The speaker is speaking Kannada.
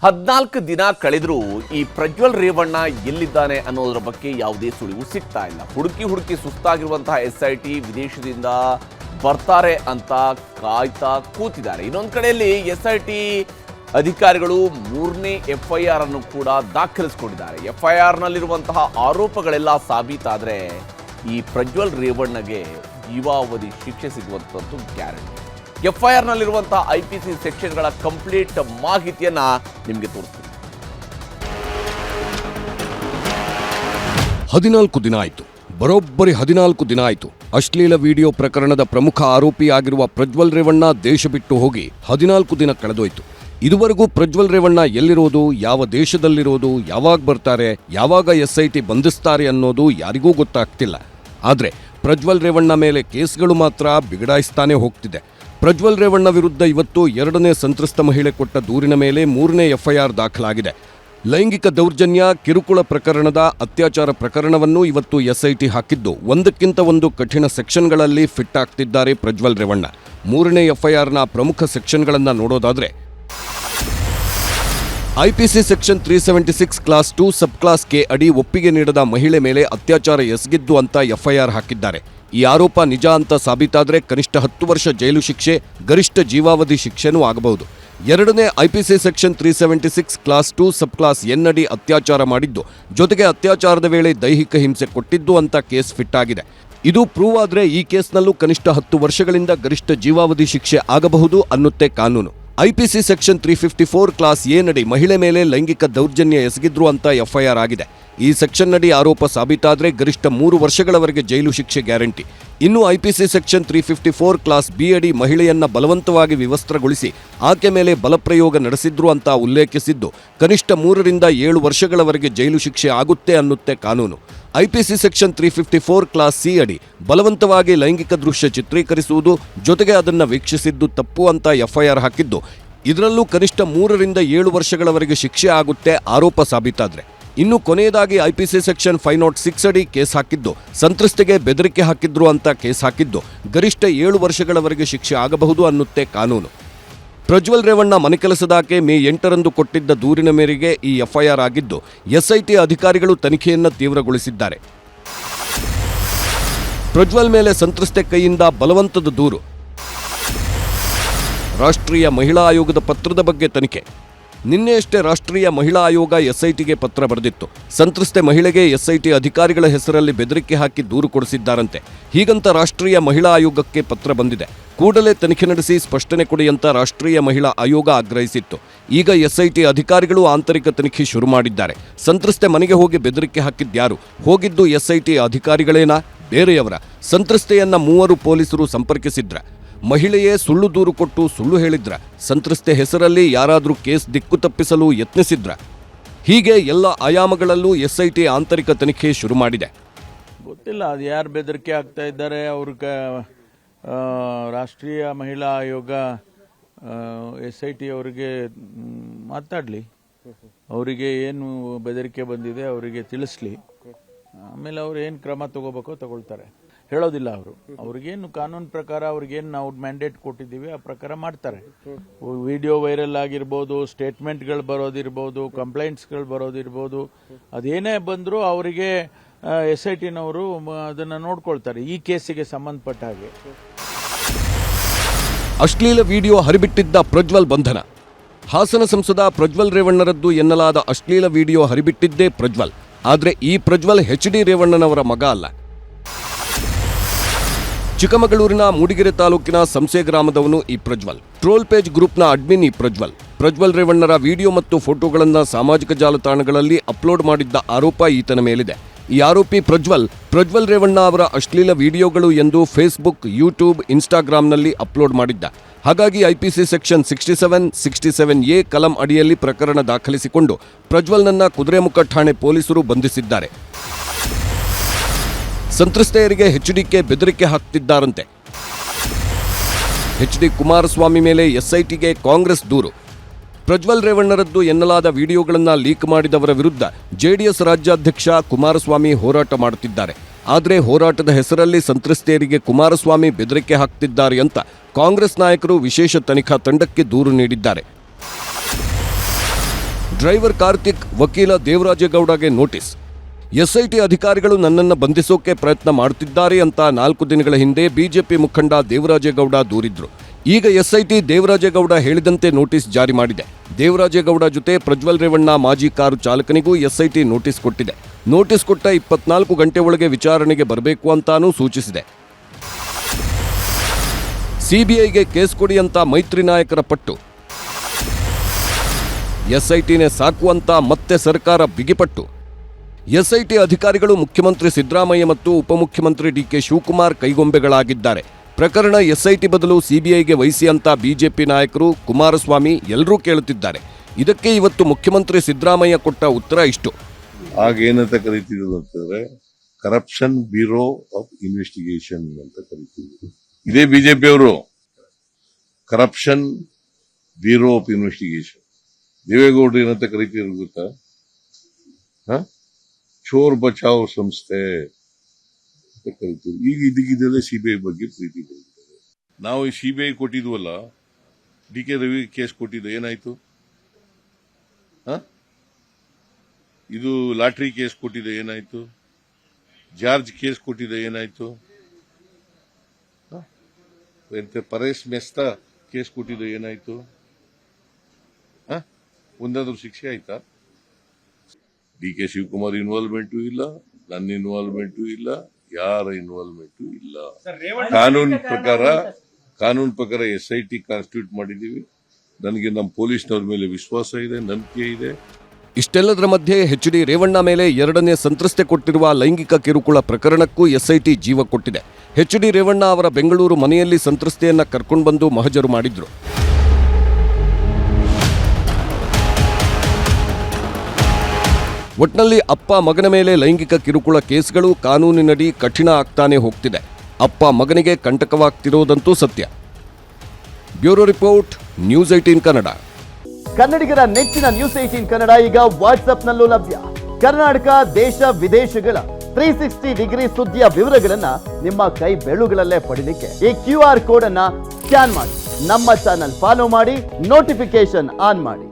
14 ದಿನ ಕಳೆದರೂ ಈ ಪ್ರಜ್ವಲ್ ರೇವಣ್ಣ ಎಲ್ಲಿದ್ದಾನೆ ಅನ್ನೋದರ ಬಗ್ಗೆ ಯಾವುದೇ ಸುಳಿವು ಸಿಗ್ತಾ ಇಲ್ಲ. ಹುಡುಕಿ ಸುಸ್ತಾಗಿರುವಂತಹ SIT ವಿದೇಶದಿಂದ ಬರ್ತಾರೆ ಅಂತ ಕಾಯ್ತಾ ಕೂತಿದ್ದಾರೆ. ಇನ್ನೊಂದು ಕಡೆಯಲ್ಲಿ SIT ಅಧಿಕಾರಿಗಳು 3ನೇ FIR ಅನ್ನು ಕೂಡ ದಾಖಲಿಸಿಕೊಂಡಿದ್ದಾರೆ. FIR ನಲ್ಲಿರುವಂತಹ ಆರೋಪಗಳೆಲ್ಲ ಸಾಬೀತಾದರೆ ಈ ಪ್ರಜ್ವಲ್ ರೇವಣ್ಣಗೆ ಜೀವಾವಧಿ ಶಿಕ್ಷೆ ಸಿಗುವಂಥದ್ದು ಗ್ಯಾರಂಟಿ. FIR ನಲ್ಲಿರುವಂತಹ IPC ಸೆಕ್ಷನ್ಗಳ ಕಂಪ್ಲೀಟ್ ಮಾಹಿತಿಯನ್ನ ನಿಮಗೆ ತೋರಿಸ್ತೀನಿ. 14 ದಿನ ಆಯಿತು. ಬರೋಬ್ಬರಿ 14 ದಿನ ಆಯಿತು. ಅಶ್ಲೀಲ ವಿಡಿಯೋ ಪ್ರಕರಣದ ಪ್ರಮುಖ ಆರೋಪಿಯಾಗಿರುವ ಪ್ರಜ್ವಲ್ ರೇವಣ್ಣ ದೇಶ ಬಿಟ್ಟು ಹೋಗಿ 14 ದಿನ ಕಳೆದೋಯ್ತು. ಇದುವರೆಗೂ ಪ್ರಜ್ವಲ್ ರೇವಣ್ಣ ಎಲ್ಲಿರೋದು, ಯಾವ ದೇಶದಲ್ಲಿರೋದು, ಯಾವಾಗ ಬರ್ತಾರೆ, ಯಾವಾಗ SIT ಬಂಧಿಸ್ತಾರೆ ಅನ್ನೋದು ಯಾರಿಗೂ ಗೊತ್ತಾಗ್ತಿಲ್ಲ. ಆದರೆ ಪ್ರಜ್ವಲ್ ರೇವಣ್ಣ ಮೇಲೆ ಕೇಸ್ಗಳು ಮಾತ್ರ ಬಿಗಡಾಯಿಸ್ತಾನೆ ಹೋಗ್ತಿದೆ. ಪ್ರಜ್ವಲ್ ರೇವಣ್ಣ ವಿರುದ್ಧ ಇವತ್ತು 2ನೇ ಸಂತ್ರಸ್ತ ಮಹಿಳೆ ಕೊಟ್ಟ ದೂರಿನ ಮೇಲೆ 3ನೇ FIR ದಾಖಲಾಗಿದೆ. ಲೈಂಗಿಕ ದೌರ್ಜನ್ಯ, ಕಿರುಕುಳ ಪ್ರಕರಣದ ಅತ್ಯಾಚಾರ ಪ್ರಕರಣವನ್ನು ಇವತ್ತು SIT ಹಾಕಿದ್ದು ಒಂದಕ್ಕಿಂತ ಒಂದು ಕಠಿಣ ಸೆಕ್ಷನ್ಗಳಲ್ಲಿ ಫಿಟ್ ಆಗ್ತಿದ್ದಾರೆ ಪ್ರಜ್ವಲ್ ರೇವಣ್ಣ. 3ನೇ FIRನ ಪ್ರಮುಖ ಸೆಕ್ಷನ್ಗಳನ್ನು ನೋಡೋದಾದ್ರೆ IPC ಸೆಕ್ಷನ್ 376 ಕ್ಲಾಸ್ 2 ಸಬ್ ಕ್ಲಾಸ್ ಕೆ ಅಡಿ ಒಪ್ಪಿಗೆ ನೀಡದ ಮಹಿಳೆ ಮೇಲೆ ಅತ್ಯಾಚಾರ ಎಸಗಿದ್ದು ಅಂತ FIR ಹಾಕಿದ್ದಾರೆ. ಈ ಆರೋಪ ನಿಜ ಅಂತ ಸಾಬೀತಾದರೆ ಕನಿಷ್ಠ 10 ವರ್ಷ ಜೈಲು ಶಿಕ್ಷೆ, ಗರಿಷ್ಠ ಜೀವಾವಧಿ ಶಿಕ್ಷೆನೂ ಆಗಬಹುದು. 2ನೇ IPC ಸೆಕ್ಷನ್ 376 ಕ್ಲಾಸ್ 2 ಸಬ್ ಕ್ಲಾಸ್ ಎನ್ ಅಡಿ ಅತ್ಯಾಚಾರ ಮಾಡಿದ್ದು, ಜೊತೆಗೆ ಅತ್ಯಾಚಾರದ ವೇಳೆ ದೈಹಿಕ ಹಿಂಸೆ ಕೊಟ್ಟಿದ್ದು ಅಂತ ಕೇಸ್ ಫಿಟ್ ಆಗಿದೆ. ಇದು ಪ್ರೂವ್ ಆದರೆ ಈ ಕೇಸ್ನಲ್ಲೂ ಕನಿಷ್ಠ 10 ವರ್ಷಗಳಿಂದ ಗರಿಷ್ಠ ಜೀವಾವಧಿ ಶಿಕ್ಷೆ ಆಗಬಹುದು ಅನ್ನುತ್ತೆ ಕಾನೂನು. IPC ಸೆಕ್ಷನ್ 354 ಕ್ಲಾಸ್ ಎ ನಡಿ ಮಹಿಳೆ ಮೇಲೆ ಲೈಂಗಿಕ ದೌರ್ಜನ್ಯ ಎಸಗಿದ್ರು ಅಂತ FIR ಆಗಿದೆ. ಈ ಸೆಕ್ಷನ್ ನಡಿ ಆರೋಪ ಸಾಬೀತಾದರೆ ಗರಿಷ್ಠ 3 ವರ್ಷಗಳವರೆಗೆ ಜೈಲು ಶಿಕ್ಷೆ ಗ್ಯಾರಂಟಿ. ಇನ್ನು IPC ಸೆಕ್ಷನ್ 354 ಕ್ಲಾಸ್ ಬಿ ಅಡಿ ಮಹಿಳೆಯನ್ನ ಬಲವಂತವಾಗಿ ವಿವಸ್ತ್ರಗೊಳಿಸಿ ಆಕೆ ಮೇಲೆ ಬಲಪ್ರಯೋಗ ನಡೆಸಿದ್ರು ಅಂತ ಉಲ್ಲೇಖಿಸಿದ್ದು ಕನಿಷ್ಠ 3 ರಿಂದ 7 ವರ್ಷಗಳವರೆಗೆ ಜೈಲು ಶಿಕ್ಷೆ ಆಗುತ್ತೆ ಅನ್ನುತ್ತೆ ಕಾನೂನು. IPC ಸೆಕ್ಷನ್ 354 ಕ್ಲಾಸ್ ಸಿ ಅಡಿ ಬಲವಂತವಾಗಿ ಲೈಂಗಿಕ ದೃಶ್ಯ ಚಿತ್ರೀಕರಿಸುವುದು, ಜೊತೆಗೆ ಅದನ್ನು ವೀಕ್ಷಿಸಿದ್ದು ತಪ್ಪು ಅಂತ FIR ಹಾಕಿದ್ದು, ಇದರಲ್ಲೂ ಕನಿಷ್ಠ 3 ರಿಂದ 7 ವರ್ಷಗಳವರೆಗೆ ಶಿಕ್ಷೆ ಆಗುತ್ತೆ ಆರೋಪ ಸಾಬೀತಾದ್ರೆ. ಇನ್ನು ಕೊನೆಯದಾಗಿ IPC ಸೆಕ್ಷನ್ 506 ಅಡಿ ಕೇಸ್ ಹಾಕಿದ್ದು, ಸಂತ್ರಸ್ತೆಗೆ ಬೆದರಿಕೆ ಹಾಕಿದ್ರು ಅಂತ ಕೇಸ್ ಹಾಕಿದ್ದು, ಗರಿಷ್ಠ 7 ವರ್ಷಗಳವರೆಗೆ ಶಿಕ್ಷೆ ಆಗಬಹುದು ಅನ್ನುತ್ತೆ ಕಾನೂನು. ಪ್ರಜ್ವಲ್ ರೇವಣ್ಣ ಮನೆ ಕೆಲಸದಾಕೆ ಮೇ 8ರಂದು ಕೊಟ್ಟಿದ್ದ ದೂರಿನ ಮೇರೆಗೆ ಈ FIR ಆಗಿದ್ದು, SIT ಅಧಿಕಾರಿಗಳು ತನಿಖೆಯನ್ನು ತೀವ್ರಗೊಳಿಸಿದ್ದಾರೆ. ಪ್ರಜ್ವಲ್ ಮೇಲೆ ಸಂತ್ರಸ್ತೆ ಕೈಯಿಂದ ಬಲವಂತದ ದೂರು. ರಾಷ್ಟ್ರೀಯ ಮಹಿಳಾ ಆಯೋಗದ ಪತ್ರದ ಬಗ್ಗೆ ತನಿಖೆ. ನಿನ್ನೆಯಷ್ಟೇ ರಾಷ್ಟ್ರೀಯ ಮಹಿಳಾ ಆಯೋಗ SITಗೆ ಪತ್ರ ಬರೆದಿತ್ತು. ಸಂತ್ರಸ್ತೆ ಮಹಿಳೆಗೆ SIT ಅಧಿಕಾರಿಗಳ ಹೆಸರಲ್ಲಿ ಬೆದರಿಕೆ ಹಾಕಿ ದೂರು ಕೊಡಿಸಿದ್ದಾರಂತೆ. ಹೀಗಂತ ರಾಷ್ಟ್ರೀಯ ಮಹಿಳಾ ಆಯೋಗಕ್ಕೆ ಪತ್ರ ಬಂದಿದೆ. ಕೂಡಲೇ ತನಿಖೆ ನಡೆಸಿ ಸ್ಪಷ್ಟನೆ ಕೊಡಿ ಅಂತ ರಾಷ್ಟ್ರೀಯ ಮಹಿಳಾ ಆಯೋಗ ಆಗ್ರಹಿಸಿತ್ತು. ಈಗ SIT ಅಧಿಕಾರಿಗಳು ಆಂತರಿಕ ತನಿಖೆ ಶುರು ಮಾಡಿದ್ದಾರೆ. ಸಂತ್ರಸ್ತೆ ಮನೆಗೆ ಹೋಗಿ ಬೆದರಿಕೆ ಹಾಕಿದ್ಯಾರು? ಹೋಗಿದ್ದು SIT ಅಧಿಕಾರಿಗಳೇನಾ, ಬೇರೆಯವರ? ಸಂತ್ರಸ್ತೆಯನ್ನ 3 ಪೊಲೀಸರು ಸಂಪರ್ಕಿಸಿದ್ರ? ಮಹಿಳೆಯೇ ಸುಳ್ಳು ದೂರು ಕೊಟ್ಟು ಸುಳ್ಳು ಹೇಳಿದ್ರ? ಸಂತ್ರಸ್ತೆ ಹೆಸರಲ್ಲಿ ಯಾರಾದರೂ ಕೇಸ್ ದಿಕ್ಕು ತಪ್ಪಿಸಲು ಯತ್ನಿಸಿದ್ರ? ಹೀಗೆ ಎಲ್ಲ ಆಯಾಮಗಳಲ್ಲೂ SIT ಆಂತರಿಕ ತನಿಖೆ ಶುರು ಮಾಡಿದೆ. ಗೊತ್ತಿಲ್ಲ ಅದು ಯಾರು ಬೆದರಿಕೆ ಆಗ್ತಾ ಇದ್ದಾರೆ. ಅವ್ರಿಗೆ ರಾಷ್ಟ್ರೀಯ ಮಹಿಳಾ ಆಯೋಗ SIT ಅವರಿಗೆ ಮಾತಾಡಲಿ, ಅವರಿಗೆ ಏನು ಬೆದರಿಕೆ ಬಂದಿದೆ ಅವರಿಗೆ ತಿಳಿಸ್ಲಿ, ಆಮೇಲೆ ಅವ್ರು ಏನು ಕ್ರಮ ತಗೋಬೇಕೋ ತಗೊಳ್ತಾರೆ. ಹೇಳೋದಿಲ್ಲ ಅವರು. ಅವ್ರಿಗೇನು ಕಾನೂನು ಪ್ರಕಾರ ಅವ್ರಿಗೇನು ನಾವು ಮ್ಯಾಂಡೇಟ್ ಕೊಟ್ಟಿದ್ದೀವಿ ಆ ಪ್ರಕಾರ ಮಾಡ್ತಾರೆ. ವಿಡಿಯೋ ವೈರಲ್ ಆಗಿರ್ಬೋದು, ಸ್ಟೇಟ್ಮೆಂಟ್ಗಳು ಬರೋದಿರ್ಬೋದು, ಕಂಪ್ಲೇಂಟ್ಸ್ಗಳು ಬರೋದಿರ್ಬೋದು, ಅದೇನೇ ಬಂದರೂ ಅವರಿಗೆ SITನವರು ಅದನ್ನು ನೋಡ್ಕೊಳ್ತಾರೆ ಈ ಕೇಸಿಗೆ ಸಂಬಂಧಪಟ್ಟ ಹಾಗೆ. ಅಶ್ಲೀಲ ವಿಡಿಯೋ ಹರಿಬಿಟ್ಟಿದ್ದ ಪ್ರಜ್ವಲ್ ಬಂಧನ. ಹಾಸನ ಸಂಸದ ಪ್ರಜ್ವಲ್ ರೇವಣ್ಣರದ್ದು ಎನ್ನಲಾದ ಅಶ್ಲೀಲ ವಿಡಿಯೋ ಹರಿಬಿಟ್ಟಿದ್ದೇ ಪ್ರಜ್ವಲ್. ಆದರೆ ಈ ಪ್ರಜ್ವಲ್ HD ರೇವಣ್ಣನವರ ಮಗ ಅಲ್ಲ. ಚಿಕ್ಕಮಗಳೂರಿನ ಮೂಡಿಗೆರೆ ತಾಲೂಕಿನ ಸಂಸೆ ಗ್ರಾಮದವನು ಈ ಪ್ರಜ್ವಲ್. ಟ್ರೋಲ್ ಪೇಜ್ ಗ್ರೂಪ್ನ ಅಡ್ಮಿನ್ ಈ ಪ್ರಜ್ವಲ್. ಪ್ರಜ್ವಲ್ ರೇವಣ್ಣರ ವಿಡಿಯೋ ಮತ್ತು ಫೋಟೋಗಳನ್ನು ಸಾಮಾಜಿಕ ಜಾಲತಾಣಗಳಲ್ಲಿ ಅಪ್ಲೋಡ್ ಮಾಡಿದ್ದ ಆರೋಪ ಈತನ ಮೇಲಿದೆ. ಈ ಆರೋಪಿ ಪ್ರಜ್ವಲ್ ರೇವಣ್ಣ ಅವರ ಅಶ್ಲೀಲ ವಿಡಿಯೋಗಳು ಎಂದು ಫೇಸ್ಬುಕ್, ಯೂಟ್ಯೂಬ್, ಇನ್ಸ್ಟಾಗ್ರಾಂನಲ್ಲಿ ಅಪ್ಲೋಡ್ ಮಾಡಿದ್ದ. ಹಾಗಾಗಿ IPC ಸೆಕ್ಷನ್ 67A ಕಲಂ ಅಡಿಯಲ್ಲಿ ಪ್ರಕರಣ ದಾಖಲಿಸಿಕೊಂಡು ಪ್ರಜ್ವಲ್ನನ್ನ ಕುದುರೆಮುಖ ಠಾಣೆ ಪೊಲೀಸರು ಬಂಧಿಸಿದ್ದಾರೆ. ಸಂತ್ರಸ್ತೆಯರಿಗೆ HDK ಬೆದರಿಕೆ ಹಾಕ್ತಿದ್ದಾರಂತೆ. HD ಕುಮಾರಸ್ವಾಮಿ ಮೇಲೆ SITಗೆ ಕಾಂಗ್ರೆಸ್ ದೂರು. ಪ್ರಜ್ವಲ್ ರೇವಣ್ಣರದ್ದು ಎನ್ನಲಾದ ವಿಡಿಯೋಗಳನ್ನು ಲೀಕ್ ಮಾಡಿದವರ ವಿರುದ್ಧ JDS ರಾಜ್ಯಾಧ್ಯಕ್ಷ ಕುಮಾರಸ್ವಾಮಿ ಹೋರಾಟ ಮಾಡುತ್ತಿದ್ದಾರೆ. ಆದರೆ ಹೋರಾಟದ ಹೆಸರಲ್ಲಿ ಸಂತ್ರಸ್ತೆಯರಿಗೆ ಕುಮಾರಸ್ವಾಮಿ ಬೆದರಿಕೆ ಹಾಕ್ತಿದ್ದಾರೆ ಅಂತ ಕಾಂಗ್ರೆಸ್ ನಾಯಕರು ವಿಶೇಷ ತನಿಖಾ ತಂಡಕ್ಕೆ ದೂರು ನೀಡಿದ್ದಾರೆ. ಡ್ರೈವರ್ ಕಾರ್ತಿಕ್, ವಕೀಲ ದೇವರಾಜೇಗೌಡಗೆ ನೋಟಿಸ್. ಎಸ್ಐಟಿ ಅಧಿಕಾರಿಗಳು ನನ್ನನ್ನು ಬಂಧಿಸೋಕೆ ಪ್ರಯತ್ನ ಮಾಡುತ್ತಿದ್ದಾರೆ ಅಂತ 4 ದಿನಗಳ ಹಿಂದೆ ಬಿಜೆಪಿ ಮುಖಂಡ ದೇವರಾಜೇಗೌಡ ದೂರಿದ್ರು. ಈಗ ಎಸ್ಐಟಿ ದೇವರಾಜೇಗೌಡ ಹೇಳಿದಂತೆ ನೋಟಿಸ್ ಜಾರಿ ಮಾಡಿದೆ. ದೇವರಾಜೇಗೌಡ ಜೊತೆ ಪ್ರಜ್ವಲ್ ರೇವಣ್ಣ ಮಾಜಿ ಕಾರು ಚಾಲಕನಿಗೂ ಎಸ್ಐಟಿ ನೋಟಿಸ್ ಕೊಟ್ಟಿದೆ. ನೋಟಿಸ್ ಕೊಟ್ಟ 24 ಗಂಟೆ ಒಳಗೆ ವಿಚಾರಣೆಗೆ ಬರಬೇಕು ಅಂತಾನೂ ಸೂಚಿಸಿದೆ. ಸಿಬಿಐಗೆ ಕೇಸ್ ಕೊಡಿ ಅಂತ ಮೈತ್ರಿ ನಾಯಕರ ಪಟ್ಟು. ಎಸ್ಐಟಿನೇ ಸಾಕು ಅಂತ ಮತ್ತೆ ಸರ್ಕಾರ ಬಿಗಿಪಟ್ಟು. ಎಸ್ಐಟಿ ಅಧಿಕಾರಿಗಳು ಮುಖ್ಯಮಂತ್ರಿ ಸಿದ್ದರಾಮಯ್ಯ ಮತ್ತು ಉಪಮುಖ್ಯಮಂತ್ರಿ ಡಿಕೆ ಶಿವಕುಮಾರ್ ಕೈಗೊಂಬೆಗಳಾಗಿದ್ದಾರೆ. ಪ್ರಕರಣ ಎಸ್ಐಟಿ ಬದಲು ಸಿಬಿಐಗೆ ವಹಿಸಿ ಅಂತ ಬಿಜೆಪಿ ನಾಯಕರು, ಕುಮಾರಸ್ವಾಮಿ ಎಲ್ಲರೂ ಕೇಳುತ್ತಿದ್ದಾರೆ. ಇದಕ್ಕೆ ಇವತ್ತು ಮುಖ್ಯಮಂತ್ರಿ ಸಿದ್ದರಾಮಯ್ಯ ಕೊಟ್ಟ ಉತ್ತರ ಇಷ್ಟು. ಆಗೇನಂತ ಕರೀತಿದ್ರು ಅಂತಂದ್ರೆ ಕರಪ್ಷನ್ ಬ್ಯೂರೋ ಆಫ್ ಇನ್ವೆಸ್ಟಿಗೇಷನ್ ಅಂತ ಕರೀತಿದ್ರು. ಇದೇ ಬಿಜೆಪಿ ಅವರು ಕರಪ್ಷನ್ ಬ್ಯೂರೋ ಆಫ್ ಇನ್ವೆಸ್ಟಿಗೇಷನ್. ದೇವೇಗೌಡರು ಏನಂತ ಕರೀತಿದ್ರು ಗೊತ್ತಾ? ಚೋರ್ ಬಚಾವ್ ಸಂಸ್ಥೆ ಅಂತ ಕರೀತಿದ್ರು. ಈಗ ಇದಕ್ಕಿದ್ದಲ್ಲೇ ಸಿಬಿಐ ಬಗ್ಗೆ ಪ್ರೀತಿ ಬರುತ್ತದೆ. ನಾವು ಈ ಸಿಬಿಐ ಕೊಟ್ಟಿದ್ವಲ್ಲ, ಡಿ ಕೆ ರವಿ ಕೇಸ್ ಕೊಟ್ಟಿದ್ದು ಏನಾಯ್ತು? ಇದು ಲಾಟ್ರಿ ಕೇಸ್ ಕೊಟ್ಟಿದೆ ಏನಾಯ್ತು? ಜಾರ್ಜ್ ಕೇಸ್ ಕೊಟ್ಟಿದೆ ಏನಾಯ್ತು? ಪರೇಶ್ ಮೆಸ್ತಾ ಕೇಸ್ ಕೊಟ್ಟಿದೆ ಏನಾಯ್ತು? ಒಂದಾದ್ರೂ ಶಿಕ್ಷೆ ಆಯ್ತಾ? ಡಿ ಕೆ ಶಿವಕುಮಾರ್ ಇನ್ವಾಲ್ವ್ಮೆಂಟು ಇಲ್ಲ, ನನ್ನ ಇನ್ವಾಲ್ವ್ಮೆಂಟು ಇಲ್ಲ, ಯಾರ ಇನ್ವಾಲ್ವ್ಮೆಂಟು ಇಲ್ಲ. ಕಾನೂನು ಪ್ರಕಾರ ಎಸ್ಐಟಿ ಕಾನ್ಸ್ಟಿಟ್ಯೂಟ್ ಮಾಡಿದೀವಿ. ನನಗೆ ನಮ್ಮ ಪೊಲೀಸ್ನವ್ರ ಮೇಲೆ ವಿಶ್ವಾಸ ಇದೆ, ನಂಬಿಕೆ ಇದೆ. ಇಷ್ಟೆಲ್ಲದರ ಮಧ್ಯೆ ಎಚ್.ಡಿ. ರೇವಣ್ಣ ಮೇಲೆ 2ನೇ ಸಂತ್ರಸ್ತೆ ಕೊಟ್ಟಿರುವ ಲೈಂಗಿಕ ಕಿರುಕುಳ ಪ್ರಕರಣಕ್ಕೂ ಎಸ್ಐಟಿ ಜೀವ ಕೊಟ್ಟಿದೆ. ಎಚ್.ಡಿ. ರೇವಣ್ಣ ಅವರ ಬೆಂಗಳೂರು ಮನೆಯಲ್ಲಿ ಸಂತ್ರಸ್ತೆಯನ್ನ ಕರ್ಕೊಂಡು ಬಂದು ಮಹಜರು ಮಾಡಿದ್ರು. ಒಟ್ನಲ್ಲಿ ಅಪ್ಪ ಮಗನ ಮೇಲೆ ಲೈಂಗಿಕ ಕಿರುಕುಳ ಕೇಸ್ಗಳು ಕಾನೂನಿನಡಿ ಕಠಿಣ ಆಗ್ತಾನೆ ಹೋಗ್ತಿದೆ. ಅಪ್ಪ ಮಗನಿಗೆ ಕಂಟಕವಾಗ್ತಿರೋದಂತೂ ಸತ್ಯ. Bureau report, news 18 Kannada. ಕನ್ನಡಿಗರ ನೆಚ್ಚಿನ ನ್ಯೂಸ್ 18 ಕನ್ನಡ ಈಗ ವಾಟ್ಸ್ಆಪ್ನಲ್ಲೂ ಲಭ್ಯ. ಕರ್ನಾಟಕ, ದೇಶ ವಿದೇಶಗಳ 360 ಡಿಗ್ರಿ ಸುದ್ದಿಯ ವಿವರಗಳನ್ನ ನಿಮ್ಮ ಕೈ ಬೆರಳುಗಳಲ್ಲೇ ಪಡಿಲಿಕ್ಕೆ ಈ QR ಕೋಡ್ ಅನ್ನ ಸ್ಕ್ಯಾನ್ ಮಾಡಿ, ನಮ್ಮ ಚಾನಲ್ ಫಾಲೋ ಮಾಡಿ, ನೋಟಿಫಿಕೇಶನ್ ಆನ್ ಮಾಡಿ.